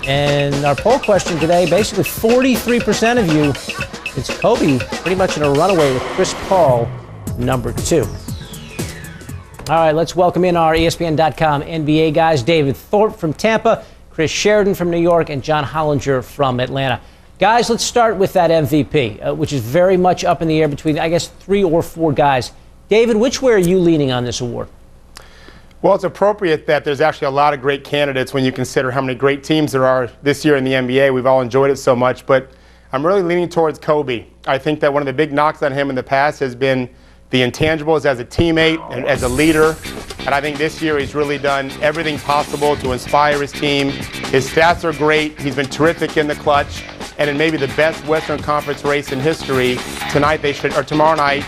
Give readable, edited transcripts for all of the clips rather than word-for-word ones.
And our poll question today, basically 43% of you, it's Kobe pretty much in a runaway with Chris Paul, number 2. All right, let's welcome in our ESPN.com NBA guys, David Thorpe from Tampa, Chris Sheridan from New York, and John Hollinger from Atlanta. Guys, let's start with that MVP, which is very much up in the air between, I guess, 3 or 4 guys. David, which way are you leaning on this award? Well, it's appropriate that there's actually a lot of great candidates when you consider how many great teams there are this year in the NBA. We've all enjoyed it so much, but I'm really leaning towards Kobe. I think that one of the big knocks on him in the past has been the intangibles as a teammate and as a leader. And I think this year he's really done everything possible to inspire his team. His stats are great. He's been terrific in the clutch. And in maybe the best Western Conference race in history, tomorrow night,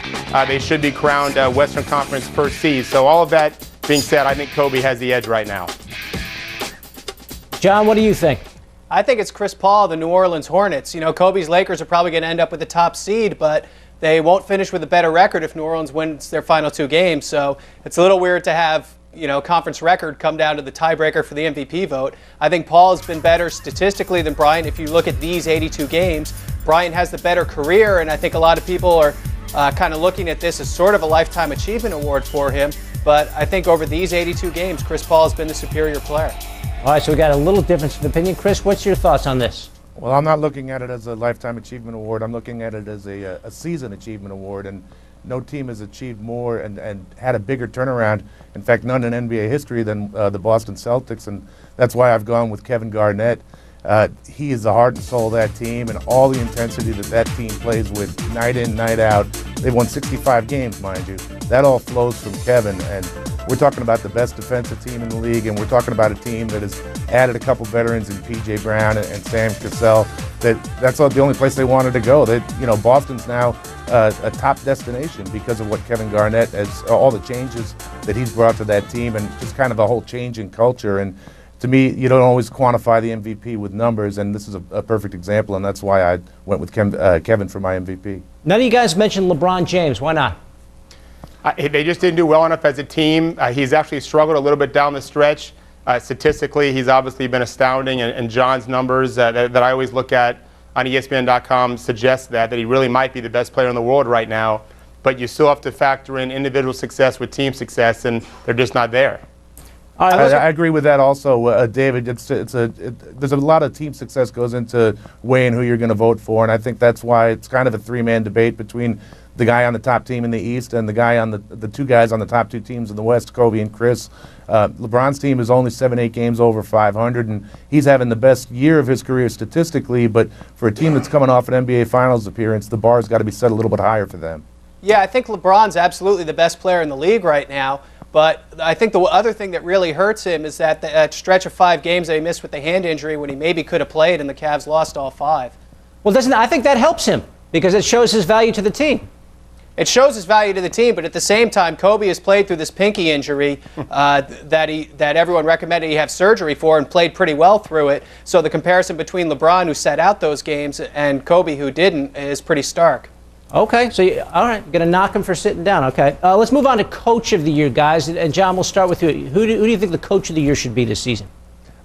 they should be crowned Western Conference first seed. So all of that being said, I think Kobe has the edge right now. John, what do you think? I think it's Chris Paul, the New Orleans Hornets. You know, Kobe's Lakers are probably going to end up with the top seed, but they won't finish with a better record if New Orleans wins their final 2 games. So it's a little weird to have, you know, conference record come down to the tiebreaker for the MVP vote. I think Paul has been better statistically than Bryant. If you look at these 82 games, Bryant has the better career, and I think a lot of people are kind of looking at this as sort of a lifetime achievement award for him. But I think over these 82 games, Chris Paul has been the superior player. All right, so we got a little difference of opinion. Chris, what's your thoughts on this? Well, I'm not looking at it as a Lifetime Achievement Award. I'm looking at it as a Season Achievement Award, and no team has achieved more and had a bigger turnaround, in fact, none in NBA history, than the Boston Celtics, and that's why I've gone with Kevin Garnett. He is the heart and soul of that team, and all the intensity that team plays with night in, night out. They've won 65 games, mind you. That all flows from Kevin, and we're talking about the best defensive team in the league, and we're talking about a team that has added a couple veterans in P.J. Brown and Sam Cassell. That's the only place they wanted to go. Boston's now a top destination because of what Kevin Garnett has, all the changes that he's brought to that team, and just kind of a whole change in culture. And to me, you don't always quantify the MVP with numbers, and this is a perfect example, and that's why I went with Kevin for my MVP. None of you guys mentioned LeBron James. Why not? They just didn't do well enough as a team. He's actually struggled a little bit down the stretch. Statistically, he's obviously been astounding, and John's numbers that I always look at on ESPN.com suggest that he really might be the best player in the world right now. But you still have to factor in individual success with team success, and they're just not there. I agree with that also, David. There's a lot of team success goes into weighing who you're going to vote for, and I think that's why it's kind of a 3-man debate between the guy on the top team in the East and the guy on the 2 guys on the top 2 teams in the West, Kobe and Chris. LeBron's team is only 7-8 games over 500, and he's having the best year of his career statistically, but for a team that's coming off an NBA Finals appearance, the bar's got to be set a little bit higher for them. Yeah, I think LeBron's absolutely the best player in the league right now. But I think the other thing that really hurts him is that stretch of 5 games that he missed with the hand injury when he maybe could have played and the Cavs lost all 5. Well, I think that helps him because it shows his value to the team. It shows his value to the team, but at the same time, Kobe has played through this pinky injury that everyone recommended he have surgery for and played pretty well through it. So the comparison between LeBron, who sat out those games, and Kobe, who didn't, is pretty stark. Okay, so all right, you're going to knock him for sitting down. Okay, let's move on to Coach of the Year, guys. And John, we'll start with you. Who do you think the Coach of the Year should be this season?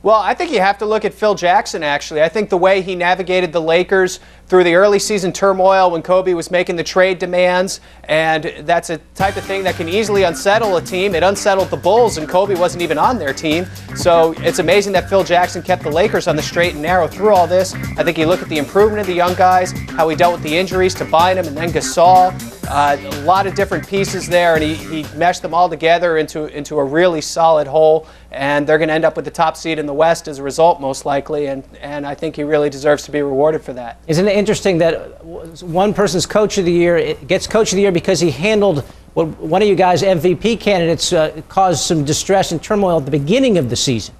Well, I think you have to look at Phil Jackson, actually. I think the way he navigated the Lakers through the early season turmoil when Kobe was making the trade demands, and that's a type of thing that can easily unsettle a team. It unsettled the Bulls, and Kobe wasn't even on their team. So it's amazing that Phil Jackson kept the Lakers on the straight and narrow through all this. I think you look at the improvement of the young guys, how he dealt with the injuries to Bynum and then Gasol. A lot of different pieces there, and he meshed them all together into a really solid whole, and they're going to end up with the top seed in the West as a result, most likely, and I think he really deserves to be rewarded for that. Isn't it interesting that one person's Coach of the Year gets Coach of the Year because he handled what one of you guys' MVP candidates caused some distress and turmoil at the beginning of the season?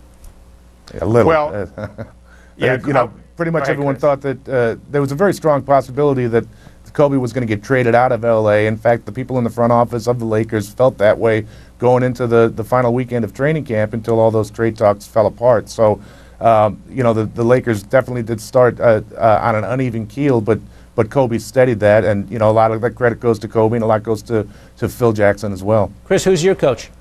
A little. Well, yeah, pretty much everyone thought that there was a very strong possibility that Kobe was going to get traded out of L.A. In fact, the people in the front office of the Lakers felt that way going into the final weekend of training camp until all those trade talks fell apart. So, the Lakers definitely did start on an uneven keel, but Kobe steadied that, and a lot of that credit goes to Kobe, and a lot goes to Phil Jackson as well. Chris, who's your coach?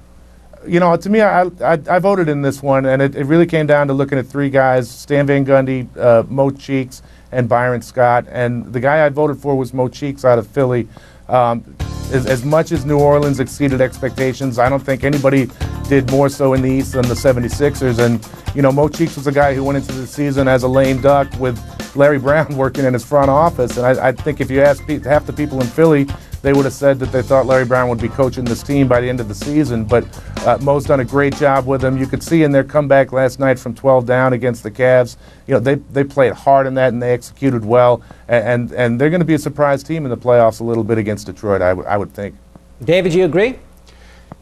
You know, to me, I voted in this one, and it really came down to looking at three guys: Stan Van Gundy, Mo Cheeks, and Byron Scott. And the guy I voted for was Mo Cheeks out of Philly. As much as New Orleans exceeded expectations, I don't think anybody did more so in the East than the 76ers. And, you know, Mo Cheeks was a guy who went into the season as a lame duck with Larry Brown working in his front office. And I think if you asked half the people in Philly, they would have said that they thought Larry Brown would be coaching this team by the end of the season. But Mo's done a great job with him. You could see in their comeback last night from 12 down against the Cavs, you know, they played hard in that and they executed well. And they're going to be a surprise team in the playoffs a little bit against Detroit, I would think. David, do you agree?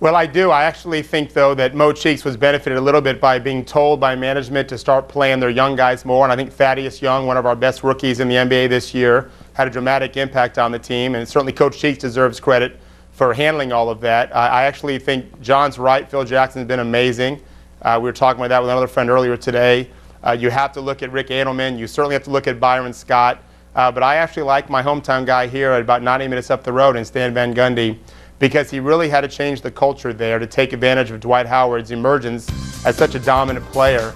Well, I do. I actually think, though, that Mo Cheeks was benefited a little bit by being told by management to start playing their young guys more. And I think Thaddeus Young, one of our best rookies in the NBA this year, had a dramatic impact on the team. And certainly Coach Cheeks deserves credit for handling all of that. I actually think John's right. Phil Jackson's been amazing. We were talking about that with another friend earlier today. You have to look at Rick Adelman. You certainly have to look at Byron Scott. But I actually like my hometown guy here at about 90 minutes up the road in Stan Van Gundy, because he really had to change the culture there to take advantage of Dwight Howard's emergence as such a dominant player.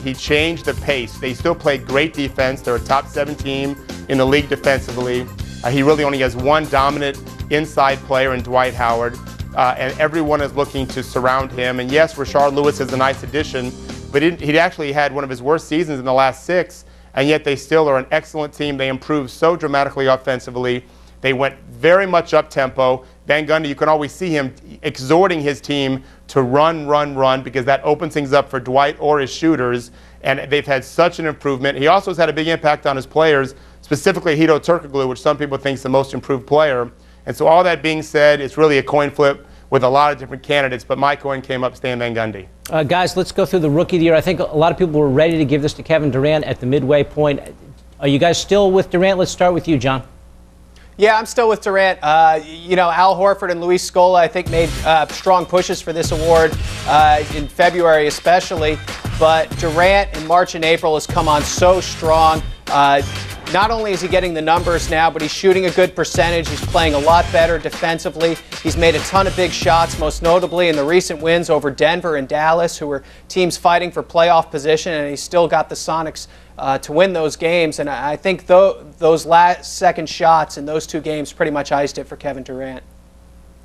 He changed the pace. They still play great defense. They're a top 7 team in the league defensively. He really only has one dominant inside player in Dwight Howard, and everyone is looking to surround him. And yes, Rashard Lewis is a nice addition, but he actually had one of his worst seasons in the last 6, and yet they still are an excellent team. They improved so dramatically offensively. They went very much up-tempo. Van Gundy, you can always see him exhorting his team to run, because that opens things up for Dwight or his shooters, and they've had such an improvement. He also has had a big impact on his players, specifically Hedo Turkoglu, which some people think is the most improved player. And so all that being said, it's really a coin flip with a lot of different candidates, but my coin came up Stan Van Gundy. Guys, let's go through the rookie of the year. I think a lot of people were ready to give this to Kevin Durant at the midway point. Are you guys still with Durant? Let's start with you, John. Yeah, I'm still with Durant. You know, Al Horford and Luis Scola, I think, made strong pushes for this award in February especially. But Durant in March and April has come on so strong. Not only is he getting the numbers now, but he's shooting a good percentage. He's playing a lot better defensively. He's made a ton of big shots, most notably in the recent wins over Denver and Dallas, who were teams fighting for playoff position, and he's still got the Sonics to win those games. And I think those last second shots in those 2 games pretty much iced it for Kevin Durant.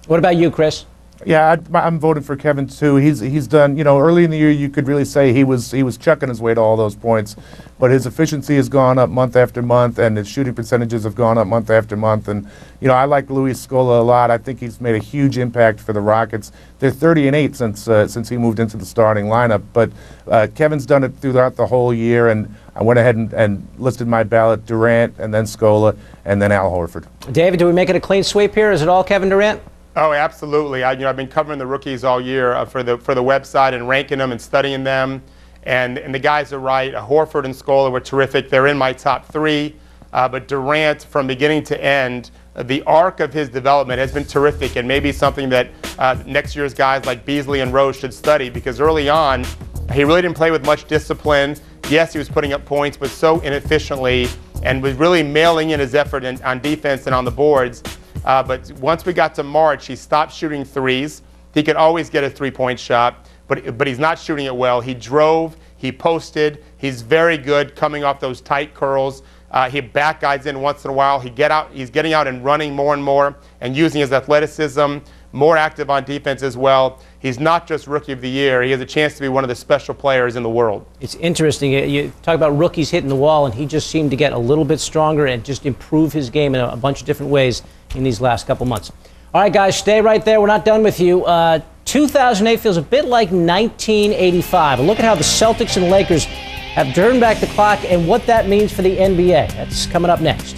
What about you, Chris? Yeah, I'm voting for Kevin too. He's done, you know, early in the year you could really say he was chucking his way to all those points, but his efficiency has gone up month after month, and his shooting percentages have gone up month after month. And you know, I like Luis Scola a lot. I think he's made a huge impact for the Rockets. They're 30-8 since he moved into the starting lineup, but Kevin's done it throughout the whole year, and I went ahead and listed my ballot: Durant, and then Scola, and then Al Horford. David, do we make it a clean sweep here? Is it all Kevin Durant? Oh, absolutely. I've been covering the rookies all year for the website and ranking them and studying them. And the guys are right. Horford and Scola were terrific. They're in my top 3. But Durant, from beginning to end, the arc of his development has been terrific, and maybe something that next year's guys like Beasley and Rose should study, because early on, he really didn't play with much discipline. Yes, he was putting up points, but so inefficiently, and was really mailing in his effort on defense and on the boards. But once we got to March, he stopped shooting threes. He could always get a 3-point shot, but he's not shooting it well. He drove, he posted. He's very good coming off those tight curls. He back guys in once in a while. He's getting out and running more and more and using his athleticism, more active on defense as well. He's not just Rookie of the Year. He has a chance to be one of the special players in the world. It's interesting. You talk about rookies hitting the wall, and he just seemed to get a little bit stronger and just improve his game in a bunch of different ways in these last couple months. All right, guys, stay right there. We're not done with you. 2008 feels a bit like 1985. And look at how the Celtics and Lakers have turned back the clock and what that means for the NBA. That's coming up next.